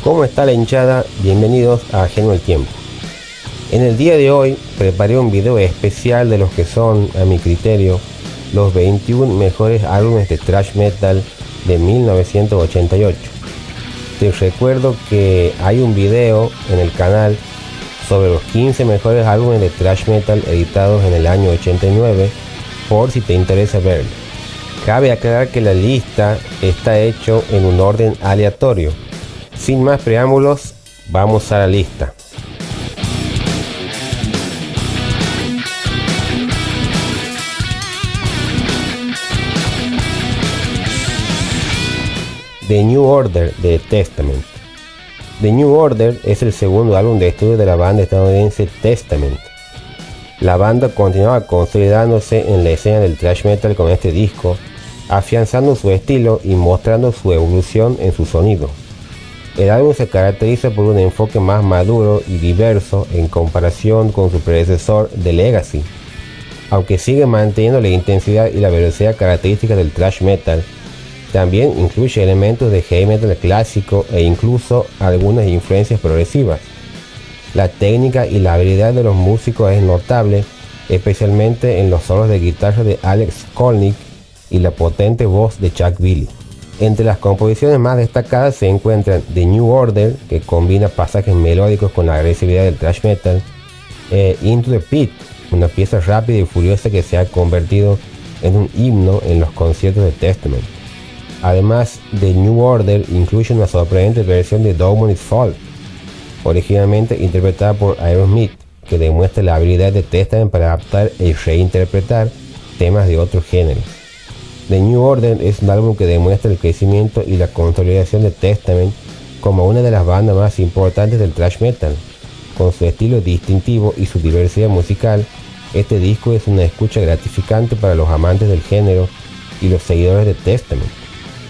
¿Cómo está la hinchada? Bienvenidos a Ajeno al Tiempo. En el día de hoy preparé un video especial de los que son, a mi criterio, los 21 mejores álbumes de thrash metal de 1988. Te recuerdo que hay un video en el canal sobre los 15 mejores álbumes de thrash metal editados en el año 89, por si te interesa verlo. Cabe aclarar que la lista está hecha en un orden aleatorio. Sin más preámbulos, vamos a la lista. The New Order de Testament. The New Order es el segundo álbum de estudio de la banda estadounidense Testament. La banda continuaba consolidándose en la escena del thrash metal con este disco, afianzando su estilo y mostrando su evolución en su sonido. El álbum se caracteriza por un enfoque más maduro y diverso en comparación con su predecesor The Legacy. Aunque sigue manteniendo la intensidad y la velocidad características del thrash metal, también incluye elementos de heavy metal clásico e incluso algunas influencias progresivas. La técnica y la habilidad de los músicos es notable, especialmente en los solos de guitarra de Alex Skolnick y la potente voz de Chuck Billy. Entre las composiciones más destacadas se encuentran The New Order, que combina pasajes melódicos con la agresividad del thrash metal, Into the Pit, una pieza rápida y furiosa que se ha convertido en un himno en los conciertos de Testament. Además, The New Order incluye una sorprendente versión de Dogman is Fall, originalmente interpretada por Aerosmith, que demuestra la habilidad de Testament para adaptar y reinterpretar temas de otros géneros. The New Order es un álbum que demuestra el crecimiento y la consolidación de Testament como una de las bandas más importantes del thrash metal. Con su estilo distintivo y su diversidad musical, este disco es una escucha gratificante para los amantes del género y los seguidores de Testament.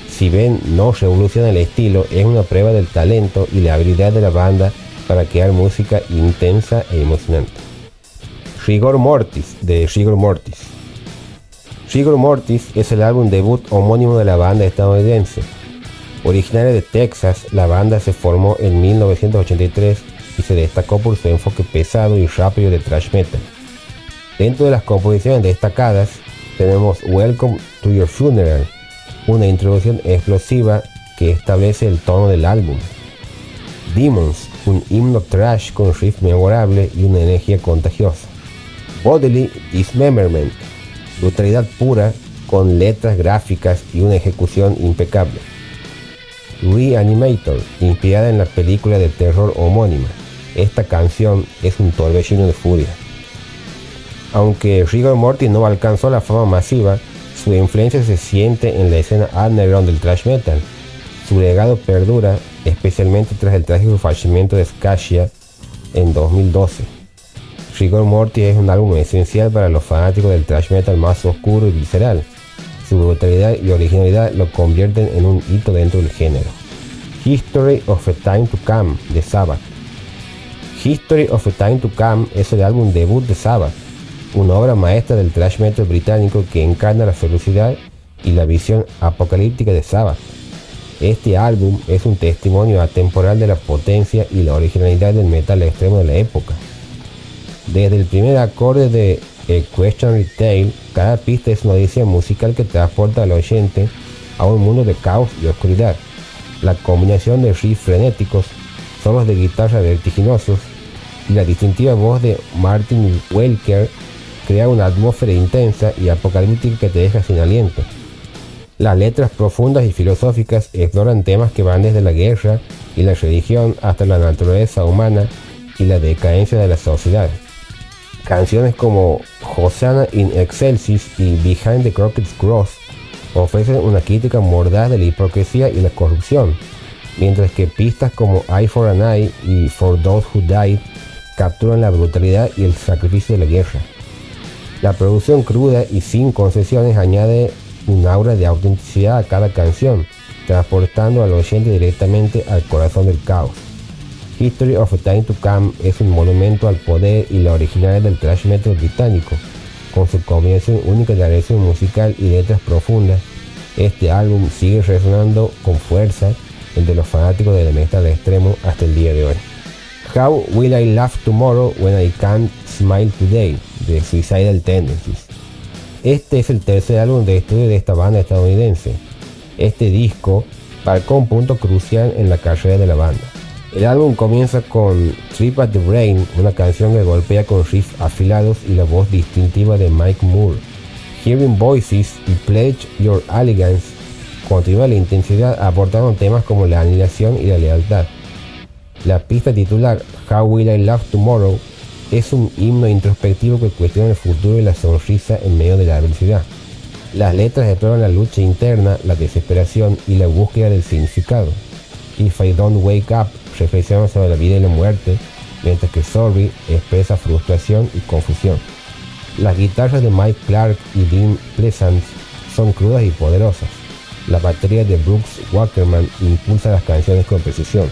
Si bien no revoluciona el estilo, es una prueba del talento y la habilidad de la banda para crear música intensa e emocionante. Rigor Mortis de Rigor Mortis. Rigor Mortis es el álbum debut homónimo de la banda estadounidense. Originaria de Texas, la banda se formó en 1983 y se destacó por su enfoque pesado y rápido de thrash metal. Dentro de las composiciones destacadas tenemos Welcome to Your Funeral, una introducción explosiva que establece el tono del álbum. Demons, un himno thrash con riff memorable y una energía contagiosa. Bodily Dismemberment, brutalidad pura con letras gráficas y una ejecución impecable. Reanimator, inspirada en la película de terror homónima. Esta canción es un torbellino de furia. Aunque Rigor Mortis no alcanzó la fama masiva, su influencia se siente en la escena underground del thrash metal. Su legado perdura, especialmente tras el trágico fallecimiento de Scasia en 2012. Rigor Mortis es un álbum esencial para los fanáticos del thrash metal más oscuro y visceral. Su brutalidad y originalidad lo convierten en un hito dentro del género. History of a Time to Come de Sabbath. History of a Time to Come es el álbum debut de Sabbath, una obra maestra del thrash metal británico que encarna la ferocidad y la visión apocalíptica de Sabbath. Este álbum es un testimonio atemporal de la potencia y la originalidad del metal extremo de la época. Desde el primer acorde de A Questionary Tale, cada pista es una odisea musical que transporta al oyente a un mundo de caos y oscuridad. La combinación de riffs frenéticos, solos de guitarra vertiginosos y la distintiva voz de Martin Welker crea una atmósfera intensa y apocalíptica que te deja sin aliento. Las letras profundas y filosóficas exploran temas que van desde la guerra y la religión hasta la naturaleza humana y la decadencia de la sociedad. Canciones como Hosanna in Excelsis y Behind the Crooked Cross ofrecen una crítica mordaz de la hipocresía y la corrupción, mientras que pistas como Eye for an Eye y For Those Who Died capturan la brutalidad y el sacrificio de la guerra. La producción cruda y sin concesiones añade un aura de autenticidad a cada canción, transportando al oyente directamente al corazón del caos. History of a Time to Come es un monumento al poder y la originalidad del thrash metal británico. Con su combinación única de agresión musical y letras profundas, este álbum sigue resonando con fuerza entre los fanáticos del metal extremo hasta el día de hoy. How Will I Laugh Tomorrow When I Can't Smile Today, de Suicidal Tendencies. Este es el tercer álbum de estudio de esta banda estadounidense. Este disco marcó un punto crucial en la carrera de la banda. El álbum comienza con Trip at the Brain, una canción que golpea con riffs afilados y la voz distintiva de Mike Moore. Hearing Voices y Pledge Your Allegiance continúa la intensidad aportando temas como la aniquilación y la lealtad. La pista titular How Will I Laugh Tomorrow es un himno introspectivo que cuestiona el futuro y la sonrisa en medio de la adversidad. Las letras exploran la lucha interna, la desesperación y la búsqueda del significado. If I Don't Wake Up reflexiona sobre la vida y la muerte, mientras que Sorry expresa frustración y confusión. Las guitarras de Mike Clark y Dean Pleasant son crudas y poderosas. La batería de Brooks Wackerman impulsa las canciones con precisión.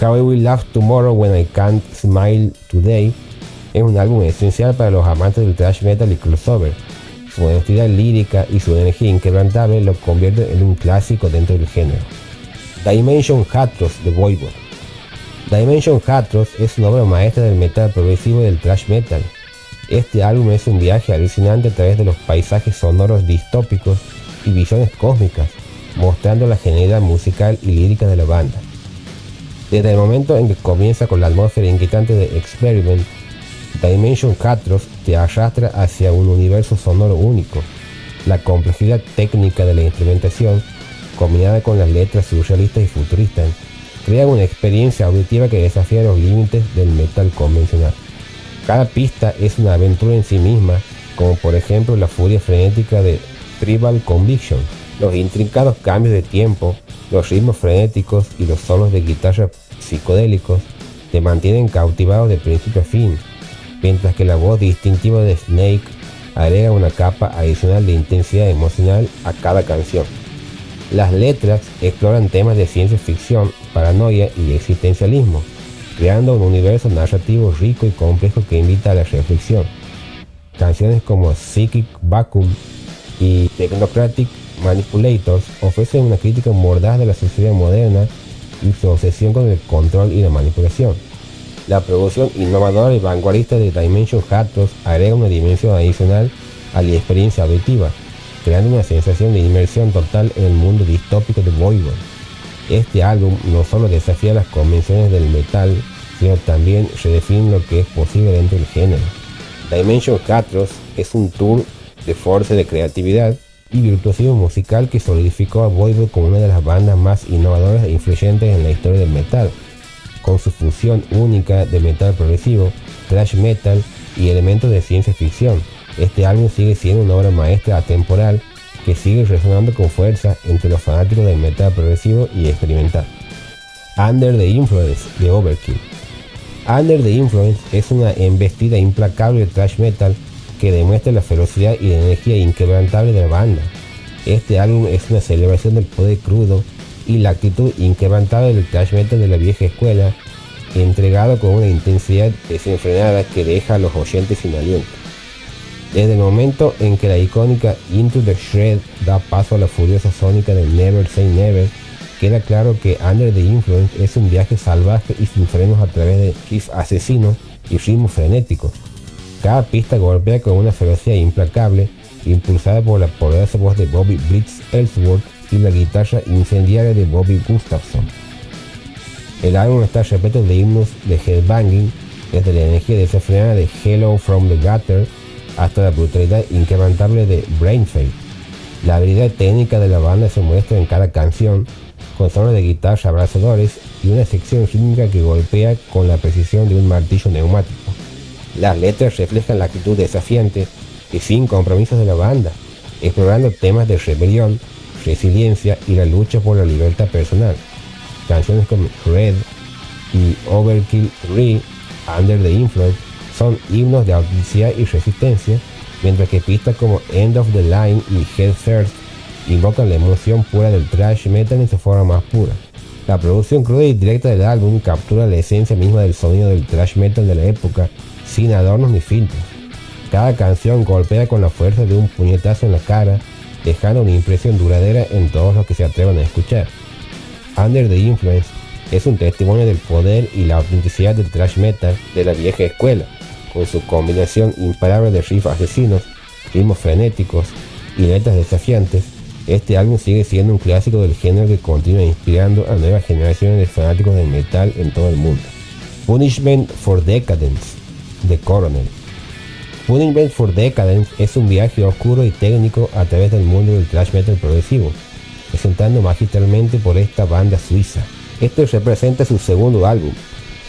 How I Will Laugh Tomorrow When I Can't Smile Today es un álbum esencial para los amantes del thrash metal y crossover. Su honestidad lírica y su energía inquebrantable lo convierten en un clásico dentro del género. Dimension Hatros de Voivod. Dimension Hatros es una obra maestra del metal progresivo y del thrash metal. Este álbum es un viaje alucinante a través de los paisajes sonoros distópicos y visiones cósmicas, mostrando la genialidad musical y lírica de la banda. Desde el momento en que comienza con la atmósfera inquietante de Experiment, Dimension Hatros te arrastra hacia un universo sonoro único. La complejidad técnica de la instrumentación, combinada con las letras surrealistas y futuristas, crea una experiencia auditiva que desafía los límites del metal convencional. Cada pista es una aventura en sí misma, como por ejemplo la furia frenética de Tribal Conviction, los intrincados cambios de tiempo, los ritmos frenéticos y los solos de guitarra psicodélicos te mantienen cautivados de principio a fin, mientras que la voz distintiva de Snake agrega una capa adicional de intensidad emocional a cada canción. Las letras exploran temas de ciencia ficción, paranoia y existencialismo, creando un universo narrativo rico y complejo que invita a la reflexión. Canciones como Psychic Vacuum y Technocratic Manipulators ofrecen una crítica mordaz de la sociedad moderna y su obsesión con el control y la manipulación. La producción innovadora y vanguardista de Dimension Hatros agrega una dimensión adicional a la experiencia auditiva, creando una sensación de inmersión total en el mundo distópico de Voivod. Este álbum no solo desafía las convenciones del metal, sino también redefine lo que es posible dentro del género. Dimension Hatros es un tour de fuerza de creatividad y virtuosismo musical que solidificó a Voivod como una de las bandas más innovadoras e influyentes en la historia del metal, con su fusión única de metal progresivo, thrash metal y elementos de ciencia ficción. Este álbum sigue siendo una obra maestra atemporal que sigue resonando con fuerza entre los fanáticos del metal progresivo y experimental. Under the Influence de Overkill. Under the Influence es una embestida implacable de thrash metal que demuestra la ferocidad y la energía inquebrantable de la banda. Este álbum es una celebración del poder crudo y la actitud inquebrantable del thrash metal de la vieja escuela, entregado con una intensidad desenfrenada que deja a los oyentes sin aliento. Desde el momento en que la icónica Into the Shred da paso a la furiosa sónica de Never Say Never, queda claro que Under the Influence es un viaje salvaje y sin frenos a través de riffs asesinos y ritmos frenéticos. Cada pista golpea con una ferocidad implacable, impulsada por la poderosa voz de Bobby Blitz Ellsworth y la guitarra incendiaria de Bobby Gustafson. El álbum está repleto de himnos de headbanging, desde la energía desenfrenada de Hello from the Gutter hasta la brutalidad inquebrantable de Brain Fade. La habilidad técnica de la banda se muestra en cada canción, con solos de guitarra abrasadores y una sección rítmica que golpea con la precisión de un martillo neumático. Las letras reflejan la actitud desafiante y sin compromisos de la banda, explorando temas de rebelión, resiliencia y la lucha por la libertad personal. Canciones como Red y Overkill 3, Under the Influence, son himnos de autenticidad y resistencia, mientras que pistas como End of the Line y Head First invocan la emoción pura del thrash metal en su forma más pura. La producción cruda y directa del álbum captura la esencia misma del sonido del thrash metal de la época, sin adornos ni filtros. Cada canción golpea con la fuerza de un puñetazo en la cara, dejando una impresión duradera en todos los que se atrevan a escuchar. Under the Influence es un testimonio del poder y la autenticidad del thrash metal de la vieja escuela, con su combinación imparable de riffs asesinos, ritmos frenéticos y letras desafiantes. Este álbum sigue siendo un clásico del género que continúa inspirando a nuevas generaciones de fanáticos del metal en todo el mundo. Punishment for Decadence, de Coronel. Punishment for Decadence es un viaje oscuro y técnico a través del mundo del thrash metal progresivo, presentando magistralmente por esta banda suiza. Este representa su segundo álbum.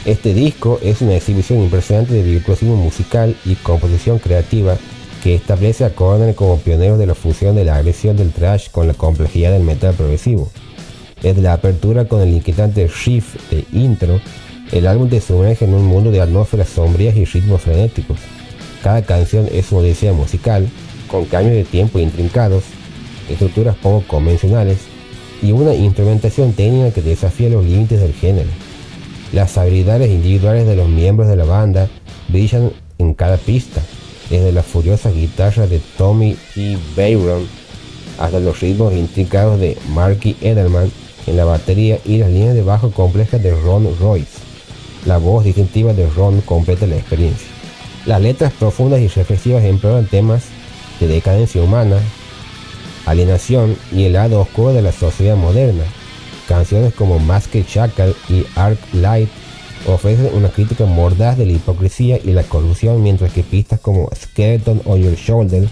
Este disco es una exhibición impresionante de virtuosismo musical y composición creativa que establece a Coronel como pionero de la fusión de la agresión del thrash con la complejidad del metal progresivo. Desde la apertura con el inquietante riff de intro, el álbum te sumerge en un mundo de atmósferas sombrías y ritmos frenéticos. Cada canción es una odisea musical, con cambios de tiempo intrincados, estructuras poco convencionales y una instrumentación técnica que desafía los límites del género. Las habilidades individuales de los miembros de la banda brillan en cada pista, desde las furiosas guitarras de Tommy T. Bayron hasta los ritmos intrincados de Marky Edelman en la batería y las líneas de bajo complejas de Ron Royce. La voz distintiva de Ron completa la experiencia. Las letras profundas y reflexivas emplean temas de decadencia humana, alienación y el lado oscuro de la sociedad moderna. Canciones como Masked Jackal y Arc Light ofrecen una crítica mordaz de la hipocresía y la corrupción, mientras que pistas como Skeleton on Your Shoulder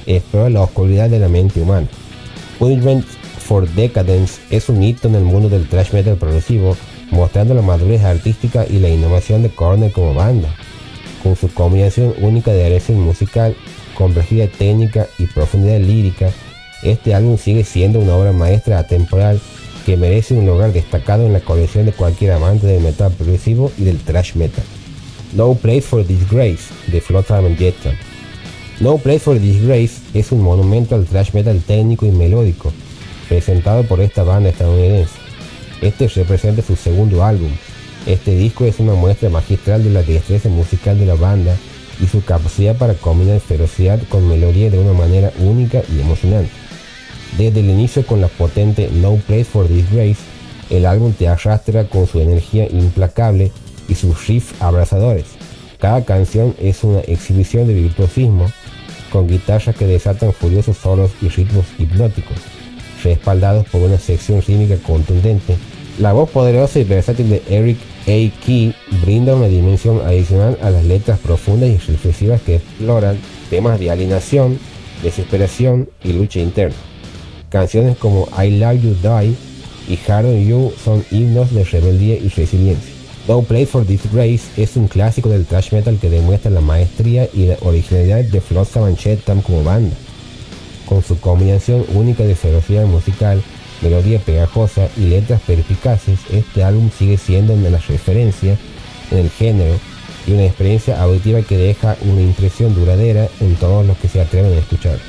exploran la oscuridad de la mente humana. Punishment for Decadence es un hito en el mundo del thrash metal progresivo, mostrando la madurez artística y la innovación de Coronel como banda. Con su combinación única de agresión musical, complejidad técnica y profundidad lírica, este álbum sigue siendo una obra maestra atemporal que merece un lugar destacado en la colección de cualquier amante del metal progresivo y del thrash metal. No Place for Disgrace, de Flotsam and Jetsam. No Place for Disgrace es un monumento al thrash metal técnico y melódico, presentado por esta banda estadounidense. Este representa su segundo álbum. Este disco es una muestra magistral de la destreza musical de la banda y su capacidad para combinar ferocidad con melodía de una manera única y emocionante. Desde el inicio con la potente No Place for Disgrace, el álbum te arrastra con su energía implacable y sus riffs abrasadores. Cada canción es una exhibición de virtuosismo, con guitarras que desatan furiosos solos y ritmos hipnóticos, respaldados por una sección rítmica contundente. La voz poderosa y versátil de Eric A. Key brinda una dimensión adicional a las letras profundas y reflexivas que exploran temas de alienación, desesperación y lucha interna. Canciones como I Love You Die y Hard on You son himnos de rebeldía y resiliencia. No Place for Disgrace es un clásico del thrash metal que demuestra la maestría y la originalidad de Flotsam and Jetsam como banda. Con su combinación única de ferocidad musical, melodía pegajosa y letras perspicaces, este álbum sigue siendo una referencia en el género y una experiencia auditiva que deja una impresión duradera en todos los que se atreven a escuchar.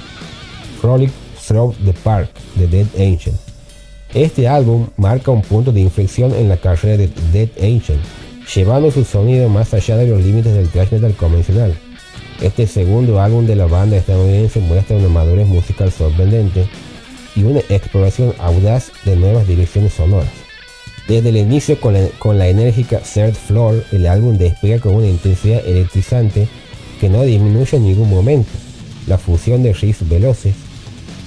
Frolic Through the Park, de Dead Angel. Este álbum marca un punto de inflexión en la carrera de Dead Angel, llevando su sonido más allá de los límites del thrash metal convencional. Este segundo álbum de la banda estadounidense muestra una madurez musical sorprendente y una exploración audaz de nuevas direcciones sonoras. Desde el inicio con la enérgica Third Floor, el álbum despega con una intensidad electrizante que no disminuye en ningún momento. La fusión de riffs veloces,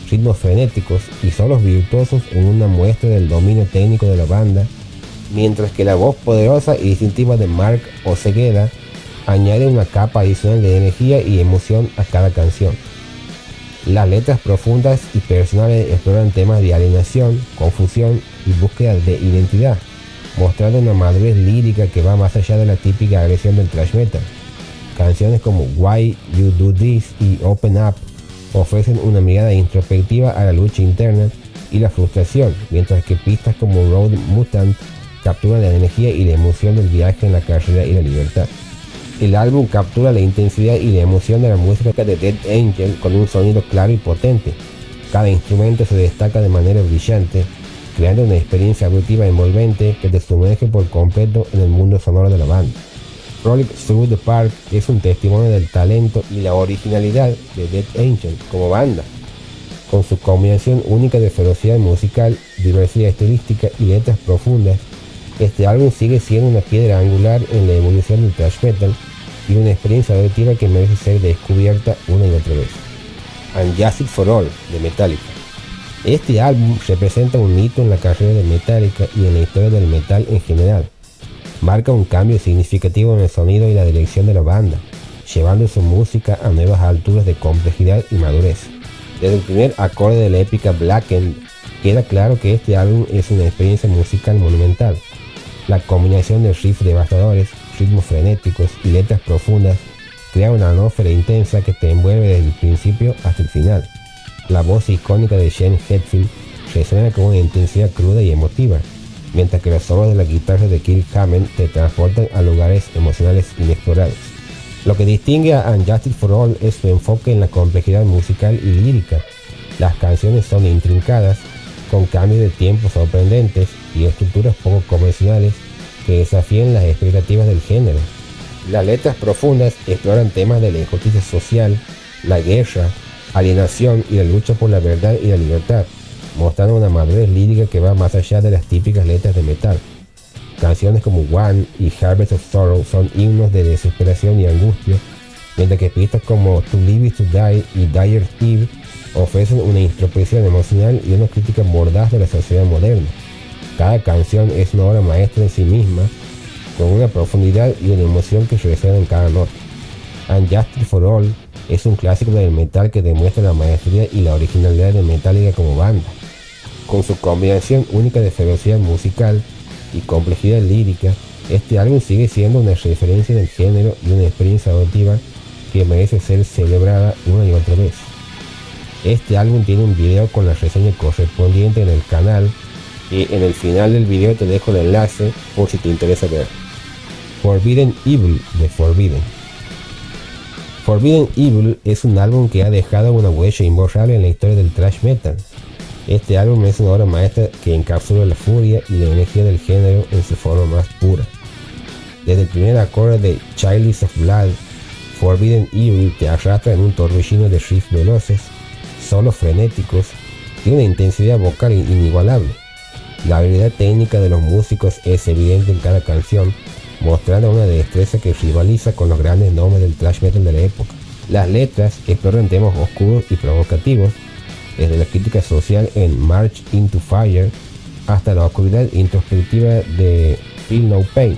ritmos frenéticos y solos virtuosos en una muestra del dominio técnico de la banda, mientras que la voz poderosa y distintiva de Mark Osegueda añade una capa adicional de energía y emoción a cada canción. Las letras profundas y personales exploran temas de alienación, confusión y búsqueda de identidad, mostrando una madurez lírica que va más allá de la típica agresión del thrash metal. Canciones como Why You Do This y Open Up ofrecen una mirada introspectiva a la lucha interna y la frustración, mientras que pistas como Road Mutant capturan la energía y la emoción del viaje en la carrera y la libertad. El álbum captura la intensidad y la emoción de la música de Dead Angel con un sonido claro y potente. Cada instrumento se destaca de manera brillante, creando una experiencia auditiva envolvente que te sumerge por completo en el mundo sonoro de la banda. Frolic Through the Park es un testimonio del talento y la originalidad de Dead Angel como banda. Con su combinación única de ferocidad musical, diversidad estilística y letras profundas, este álbum sigue siendo una piedra angular en la evolución del thrash metal y una experiencia auditiva que merece ser descubierta una y otra vez. And Justice for All, de Metallica. Este álbum representa un hito en la carrera de Metallica y en la historia del metal en general. Marca un cambio significativo en el sonido y la dirección de la banda, llevando su música a nuevas alturas de complejidad y madurez. Desde el primer acorde de la épica Blackened, queda claro que este álbum es una experiencia musical monumental. La combinación de riffs devastadores, ritmos frenéticos y letras profundas crea una atmósfera intensa que te envuelve desde el principio hasta el final. La voz icónica de Shane Hetfield resuena con una intensidad cruda y emotiva, mientras que los solos de la guitarra de Kirk Hammett te transportan a lugares emocionales inexplorados. Lo que distingue a And Justice for All es su enfoque en la complejidad musical y lírica. Las canciones son intrincadas, con cambios de tiempo sorprendentes y estructuras poco convencionales que desafían las expectativas del género. Las letras profundas exploran temas de la injusticia social, la guerra, alienación y la lucha por la verdad y la libertad, mostrando una madurez lírica que va más allá de las típicas letras de metal. Canciones como One y Harvest of Sorrow son himnos de desesperación y angustia, mientras que pistas como To Live is to Die y Dire Eve ofrecen una introspección emocional y una crítica mordaz de la sociedad moderna. Cada canción es una obra maestra en sí misma, con una profundidad y una emoción que resuena en cada nota. And Justice for All es un clásico del metal que demuestra la maestría y la originalidad de Metallica como banda. Con su combinación única de ferocidad musical y complejidad lírica, este álbum sigue siendo una referencia en el género y una experiencia auditiva que merece ser celebrada una y otra vez. Este álbum tiene un video con la reseña correspondiente en el canal y en el final del video te dejo el enlace por si te interesa ver. Forbidden Evil, de Forbidden. Forbidden Evil es un álbum que ha dejado una huella imborrable en la historia del thrash metal. Este álbum es una obra maestra que encapsula la furia y la energía del género en su forma más pura. Desde el primer acorde de Chalice of Blood, Forbidden Evil te arrastra en un torbellino de riffs veloces, solos frenéticos y una intensidad vocal inigualable. La habilidad técnica de los músicos es evidente en cada canción, mostrando una destreza que rivaliza con los grandes nombres del thrash metal de la época. Las letras exploran temas oscuros y provocativos, desde la crítica social en March into Fire hasta la oscuridad introspectiva de Feel No Pain.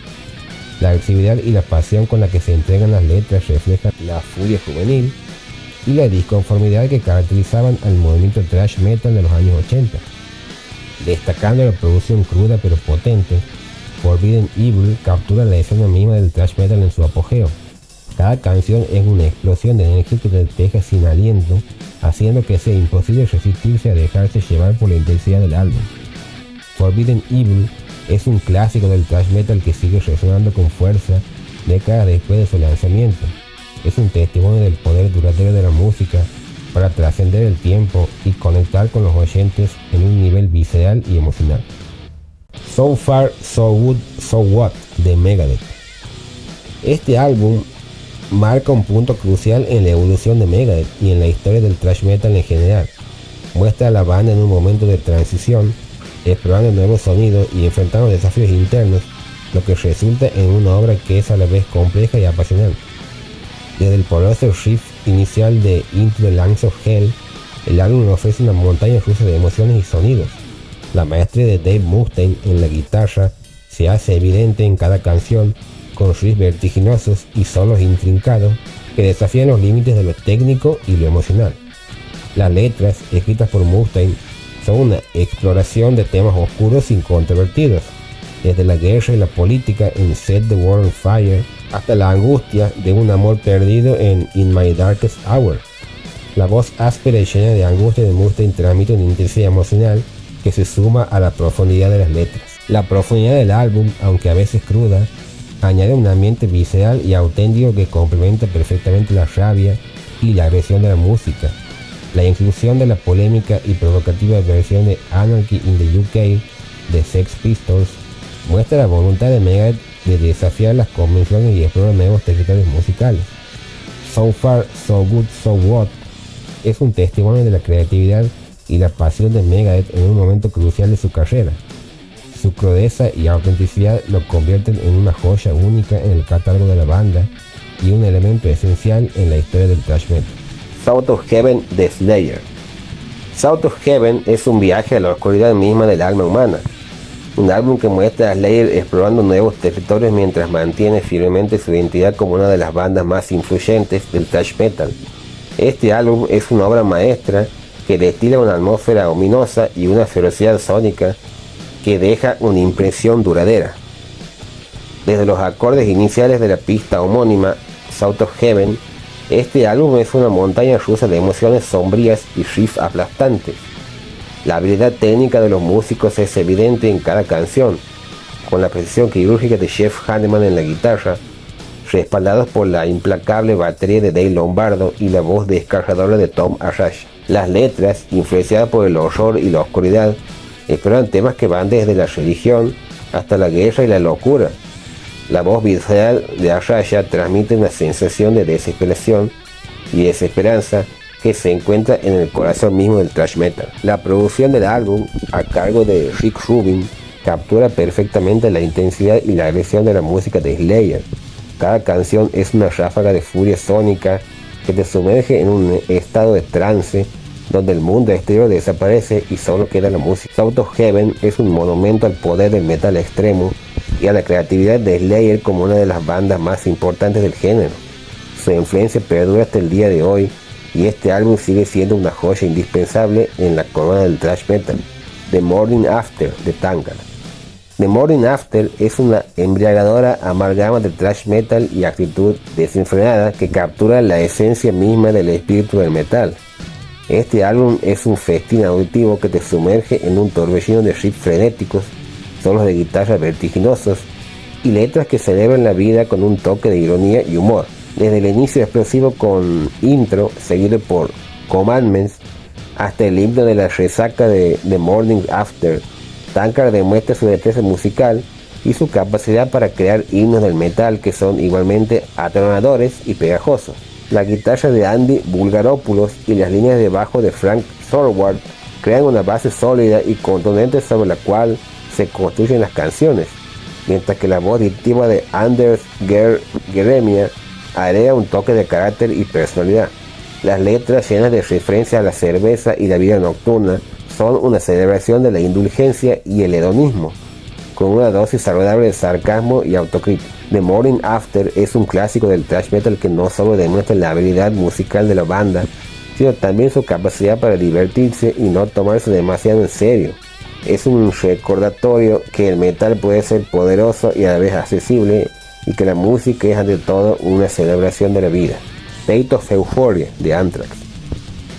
La agresividad y la pasión con la que se entregan las letras reflejan la furia juvenil y la disconformidad que caracterizaban al movimiento thrash metal de los años 80. Destacando la producción cruda pero potente, Forbidden Evil captura la escena misma del thrash metal en su apogeo. Cada canción es una explosión de energía que te deja sin aliento, haciendo que sea imposible resistirse a dejarse llevar por la intensidad del álbum. Forbidden Evil es un clásico del thrash metal que sigue resonando con fuerza décadas después de su lanzamiento. Es un testimonio del poder duradero de la música para trascender el tiempo y conectar con los oyentes en un nivel visceral y emocional. So Far, So Good, So What, de Megadeth. Este álbum marca un punto crucial en la evolución de Megadeth y en la historia del thrash metal en general. Muestra a la banda en un momento de transición, explorando nuevos sonidos y enfrentando desafíos internos, lo que resulta en una obra que es a la vez compleja y apasionante. Desde el poderoso riff inicial de Into the Lungs of Hell, el álbum ofrece una montaña rusa de emociones y sonidos. La maestría de Dave Mustaine en la guitarra se hace evidente en cada canción, con riffs vertiginosos y solos intrincados que desafían los límites de lo técnico y lo emocional. Las letras, escritas por Mustaine, son una exploración de temas oscuros y controvertidos, desde la guerra y la política en Set the World on Fire hasta la angustia de un amor perdido en In My Darkest Hour. La voz áspera y llena de angustia de Mustaine transmite una intensidad emocional que se suma a la profundidad de las letras. La profundidad del álbum, aunque a veces cruda, añade un ambiente visceral y auténtico que complementa perfectamente la rabia y la agresión de la música. La inclusión de la polémica y provocativa versión de Anarchy in the UK de Sex Pistols muestra la voluntad de Megadeth de desafiar las convenciones y explorar nuevos territorios musicales. So Far, So Good, So What es un testimonio de la creatividad y la pasión de Megadeth en un momento crucial de su carrera. Su crudeza y autenticidad lo convierten en una joya única en el catálogo de la banda y un elemento esencial en la historia del thrash metal. South of Heaven de Slayer. South of Heaven es un viaje a la oscuridad misma del alma humana. Un álbum que muestra a Slayer explorando nuevos territorios mientras mantiene firmemente su identidad como una de las bandas más influyentes del thrash metal. Este álbum es una obra maestra que destila una atmósfera ominosa y una ferocidad sónica que deja una impresión duradera. Desde los acordes iniciales de la pista homónima, South of Heaven, este álbum es una montaña rusa de emociones sombrías y riffs aplastantes. La habilidad técnica de los músicos es evidente en cada canción, con la precisión quirúrgica de Jeff Hanneman en la guitarra, respaldados por la implacable batería de Dave Lombardo y la voz desgarradora de Tom Araya. Las letras, influenciadas por el horror y la oscuridad, exploran temas que van desde la religión hasta la guerra y la locura. La voz visceral de Araya transmite una sensación de desesperación y desesperanza que se encuentra en el corazón mismo del thrash metal. La producción del álbum, a cargo de Rick Rubin, captura perfectamente la intensidad y la agresión de la música de Slayer. Cada canción es una ráfaga de furia sónica que te sumerge en un estado de trance donde el mundo exterior desaparece y solo queda la música. South of Heaven es un monumento al poder del metal extremo y a la creatividad de Slayer como una de las bandas más importantes del género. Su influencia perdura hasta el día de hoy y este álbum sigue siendo una joya indispensable en la corona del thrash metal. The Morning After de Tankard. The Morning After es una embriagadora amalgama de thrash metal y actitud desenfrenada que captura la esencia misma del espíritu del metal. Este álbum es un festín auditivo que te sumerge en un torbellino de riffs frenéticos, solos de guitarra vertiginosos y letras que celebran la vida con un toque de ironía y humor. Desde el inicio explosivo con intro, seguido por Commandments, hasta el himno de la resaca de The Morning After, Tankard demuestra su destreza musical y su capacidad para crear himnos del metal que son igualmente atronadores y pegajosos. La guitarra de Andy Bulgaropoulos y las líneas de bajo de Frank Thorwald crean una base sólida y contundente sobre la cual se construyen las canciones, mientras que la voz distintiva de Anders Jeremiah agrega un toque de carácter y personalidad. Las letras llenas de referencias a la cerveza y la vida nocturna son una celebración de la indulgencia y el hedonismo, con una dosis saludable de sarcasmo y autocrítica. The Morning After es un clásico del thrash metal que no solo demuestra la habilidad musical de la banda, sino también su capacidad para divertirse y no tomarse demasiado en serio. Es un recordatorio que el metal puede ser poderoso y a la vez accesible, y que la música es ante todo una celebración de la vida. State of Euphoria de Anthrax.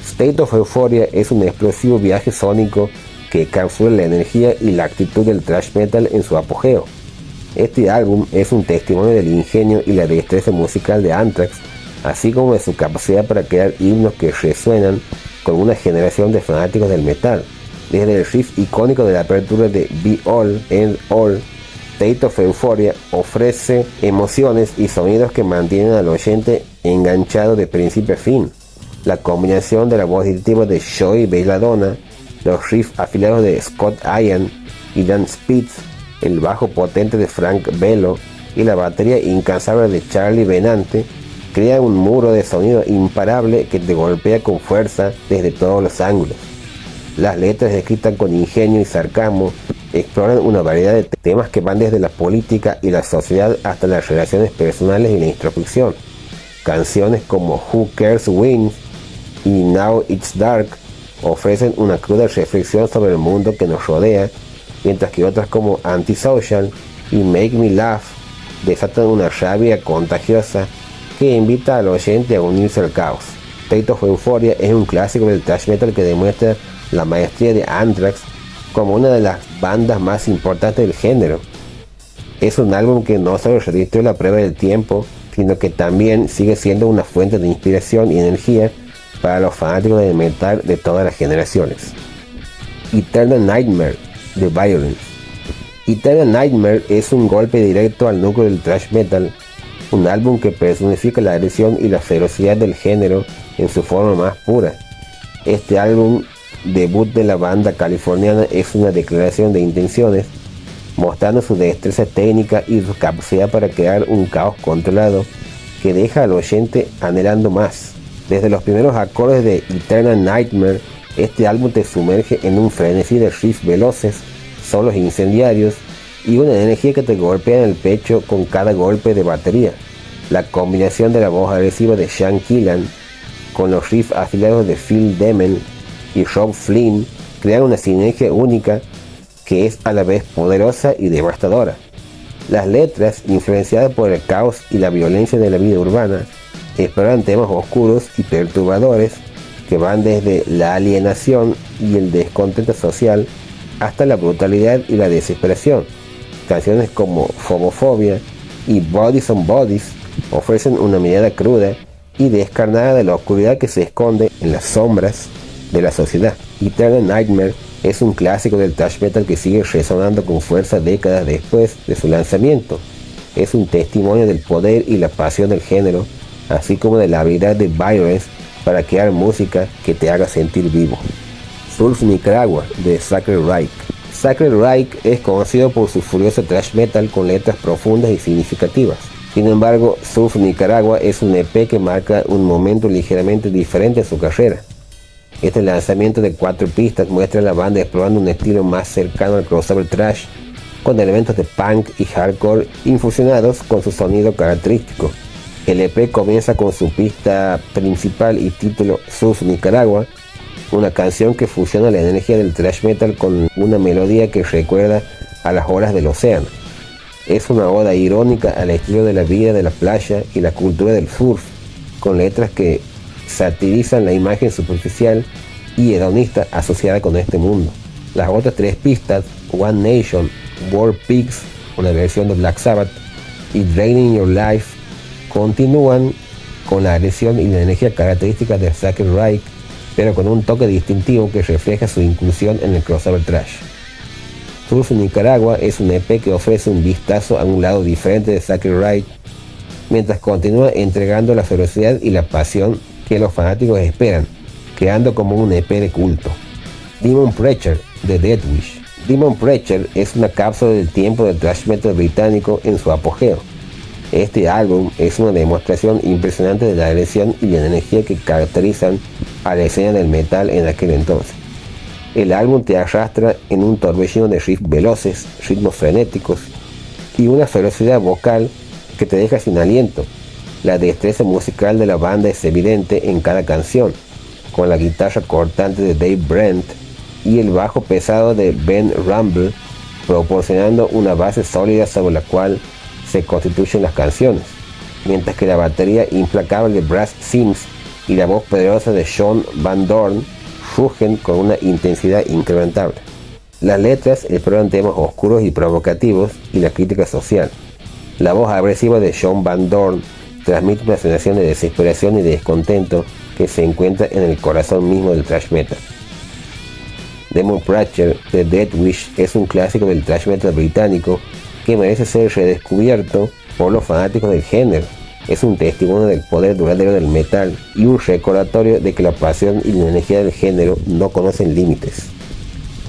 State of Euphoria es un explosivo viaje sónico que encapsula la energía y la actitud del thrash metal en su apogeo. Este álbum es un testimonio del ingenio y la destreza musical de Anthrax, así como de su capacidad para crear himnos que resuenan con una generación de fanáticos del metal. Desde el riff icónico de la apertura de Be All, End All, State of Euphoria ofrece emociones y sonidos que mantienen al oyente enganchado de principio a fin. La combinación de la voz distintiva de Joey Belladonna, los riffs afilados de Scott Ian y Dan Spitz, el bajo potente de Frank Bello y la batería incansable de Charlie Benante crean un muro de sonido imparable que te golpea con fuerza desde todos los ángulos. Las letras, escritas con ingenio y sarcasmo, exploran una variedad de temas que van desde la política y la sociedad hasta las relaciones personales y la introspección. Canciones como Who Cares Wins y Now It's Dark ofrecen una cruda reflexión sobre el mundo que nos rodea, mientras que otras como Antisocial y Make Me Laugh desatan una rabia contagiosa que invita al oyente a unirse al caos. State of Euphoria es un clásico del thrash metal que demuestra la maestría de Anthrax como una de las bandas más importantes del género. Es un álbum que no solo resistió la prueba del tiempo, sino que también sigue siendo una fuente de inspiración y energía para los fanáticos del metal de todas las generaciones. Eternal Nightmare de Violence. Eternal Nightmare es un golpe directo al núcleo del thrash metal, un álbum que personifica la agresión y la ferocidad del género en su forma más pura. Este álbum debut de la banda californiana es una declaración de intenciones, mostrando su destreza técnica y su capacidad para crear un caos controlado que deja al oyente anhelando más. Desde los primeros acordes de Eternal Nightmare, este álbum te sumerge en un frenesí de riffs veloces, solos incendiarios y una energía que te golpea en el pecho con cada golpe de batería. La combinación de la voz agresiva de Sean Killan con los riffs afilados de Phil Demen y Rob Flynn crean una sinergia única que es a la vez poderosa y devastadora. Las letras, influenciadas por el caos y la violencia de la vida urbana, exploran temas oscuros y perturbadores que van desde la alienación y el descontento social hasta la brutalidad y la desesperación. Canciones como Phobofobia y Bodies on Bodies ofrecen una mirada cruda y descarnada de la oscuridad que se esconde en las sombras de la sociedad. Eternal Nightmare es un clásico del thrash metal que sigue resonando con fuerza décadas después de su lanzamiento. Es un testimonio del poder y la pasión del género, así como de la habilidad de Violence para crear música que te haga sentir vivo. Surf Nicaragua de Sacred Reich. Sacred Reich es conocido por su furioso thrash metal con letras profundas y significativas. Sin embargo, Surf Nicaragua es un EP que marca un momento ligeramente diferente en su carrera. Este lanzamiento de 4 pistas muestra a la banda explorando un estilo más cercano al crossover thrash, con elementos de punk y hardcore infusionados con su sonido característico. El EP comienza con su pista principal y título Surf Nicaragua, una canción que fusiona la energía del thrash metal con una melodía que recuerda a las olas del océano. Es una oda irónica al estilo de la vida de la playa y la cultura del surf, con letras que satirizan la imagen superficial y hedonista asociada con este mundo. Las otras 3 pistas, One Nation, War Pigs, una versión de Black Sabbath, y Draining Your Life, continúan con la agresión y la energía características de Sacred Reich, pero con un toque distintivo que refleja su inclusión en el crossover thrash. Surf Nicaragua es un EP que ofrece un vistazo a un lado diferente de Sacred Reich, mientras continúa entregando la ferocidad y la pasión que los fanáticos esperan, creando como un EP de culto. Demon Preacher de Deathwish. Demon Preacher es una cápsula del tiempo del thrash metal británico en su apogeo. Este álbum es una demostración impresionante de la agresión y la energía que caracterizan a la escena del metal en aquel entonces. El álbum te arrastra en un torbellino de riffs veloces, ritmos frenéticos y una ferocidad vocal que te deja sin aliento. La destreza musical de la banda es evidente en cada canción, con la guitarra cortante de Dave Brent y el bajo pesado de Ben Rumble, proporcionando una base sólida sobre la cual se constituyen las canciones, mientras que la batería implacable de Brad Sims y la voz poderosa de Sean Van Dorn rugen con una intensidad incrementable. Las letras exploran temas oscuros y provocativos y la crítica social. La voz agresiva de Sean Van Dorn transmite una sensación de desesperación y de descontento que se encuentra en el corazón mismo del thrash metal. Demon Preacher de Deathwish es un clásico del thrash metal británico que merece ser redescubierto por los fanáticos del género. Es un testimonio del poder duradero del metal y un recordatorio de que la pasión y la energía del género no conocen límites.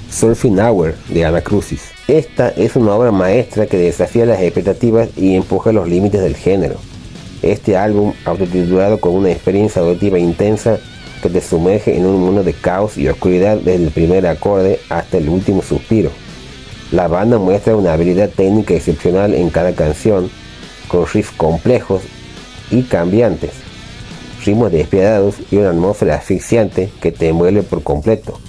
Surfing Hour de Anacrusis. Esta es una obra maestra que desafía las expectativas y empuja los límites del género. Este álbum, autotitulado con una experiencia auditiva intensa que te sumerge en un mundo de caos y oscuridad desde el primer acorde hasta el último suspiro. La banda muestra una habilidad técnica excepcional en cada canción, con riffs complejos y cambiantes, ritmos despiadados y una atmósfera asfixiante que te envuelve por completo.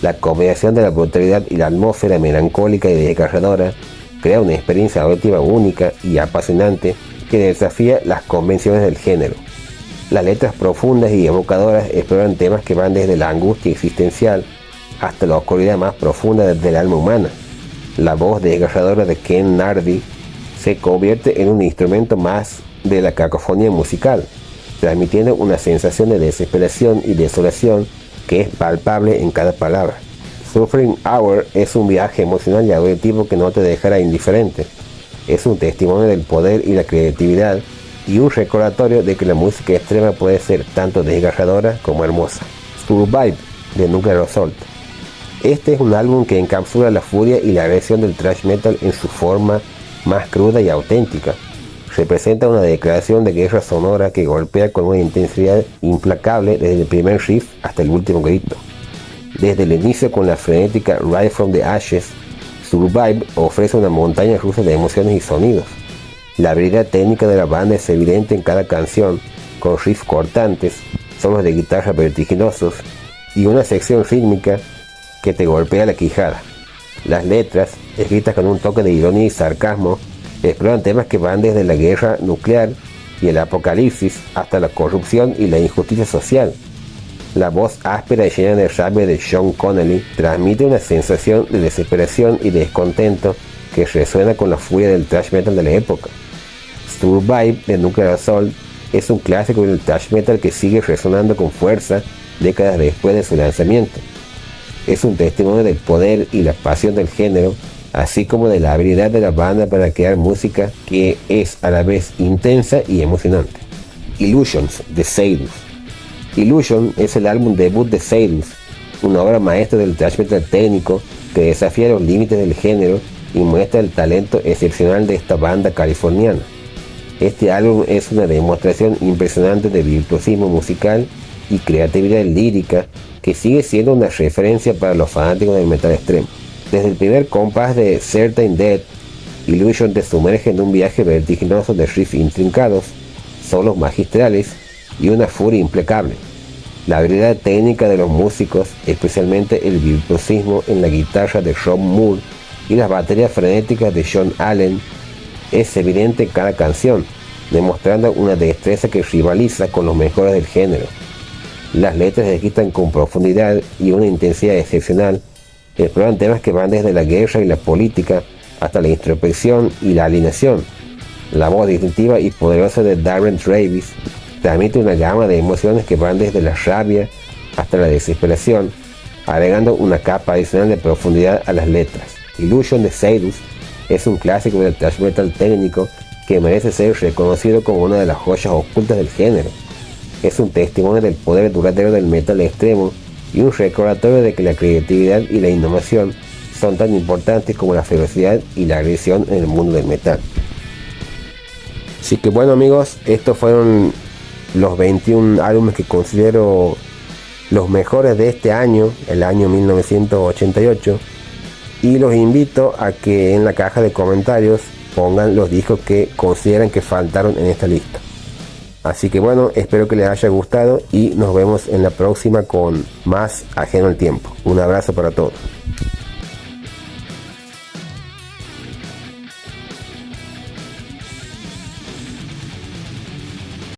La combinación de la brutalidad y la atmósfera melancólica y desgarradora crea una experiencia auditiva única y apasionante que desafía las convenciones del género. Las letras profundas y evocadoras exploran temas que van desde la angustia existencial hasta la oscuridad más profunda del alma humana. La voz desgarradora de Ken Nardi se convierte en un instrumento más de la cacofonía musical, transmitiendo una sensación de desesperación y desolación que es palpable en cada palabra. Suffering Hour es un viaje emocional y auditivo que no te dejará indiferente. Es un testimonio del poder y la creatividad y un recordatorio de que la música extrema puede ser tanto desgarradora como hermosa. Survive de Nuclear Assault. Este es un álbum que encapsula la furia y la agresión del thrash metal en su forma más cruda y auténtica. Representa una declaración de guerra sonora que golpea con una intensidad implacable desde el primer riff hasta el último grito. Desde el inicio con la frenética Rise from the Ashes, Survive ofrece una montaña rusa de emociones y sonidos. La habilidad técnica de la banda es evidente en cada canción, con riffs cortantes, solos de guitarra vertiginosos y una sección rítmica que te golpea la quijada. Las letras, escritas con un toque de ironía y sarcasmo, exploran temas que van desde la guerra nuclear y el apocalipsis hasta la corrupción y la injusticia social. La voz áspera y llena de rabia de Sean Connolly transmite una sensación de desesperación y descontento que resuena con la furia del thrash metal de la época. Survive de Nuclear Assault es un clásico del thrash metal que sigue resonando con fuerza décadas después de su lanzamiento. Es un testimonio del poder y la pasión del género, así como de la habilidad de la banda para crear música que es a la vez intensa y emocionante. Illusions de Sadus. Illusion es el álbum debut de Sadus, una obra maestra del thrash metal técnico que desafía los límites del género y muestra el talento excepcional de esta banda californiana. Este álbum es una demostración impresionante de virtuosismo musical y creatividad lírica que sigue siendo una referencia para los fanáticos del metal extremo. Desde el primer compás de Certain Death, Illusion te sumerge en un viaje vertiginoso de riffs intrincados, solos magistrales y una furia implacable. La habilidad técnica de los músicos, especialmente el virtuosismo en la guitarra de Rob Moore y las baterías frenéticas de John Allen, es evidente en cada canción, demostrando una destreza que rivaliza con los mejores del género. Las letras descritan con profundidad y una intensidad excepcional, exploran temas que van desde la guerra y la política hasta la introspección y la alienación. La voz distintiva y poderosa de Darren Travis transmite una gama de emociones que van desde la rabia hasta la desesperación, agregando una capa adicional de profundidad a las letras. Illusion de Sadus es un clásico del thrash metal técnico que merece ser reconocido como una de las joyas ocultas del género. Es un testimonio del poder duradero del metal extremo y un recordatorio de que la creatividad y la innovación son tan importantes como la ferocidad y la agresión en el mundo del metal. Así que bueno amigos, estos fueron los 21 álbumes que considero los mejores de este año, el año 1988, y los invito a que en la caja de comentarios pongan los discos que consideran que faltaron en esta lista. Así que bueno, espero que les haya gustado y nos vemos en la próxima con más Ajeno al Tiempo. Un abrazo para todos.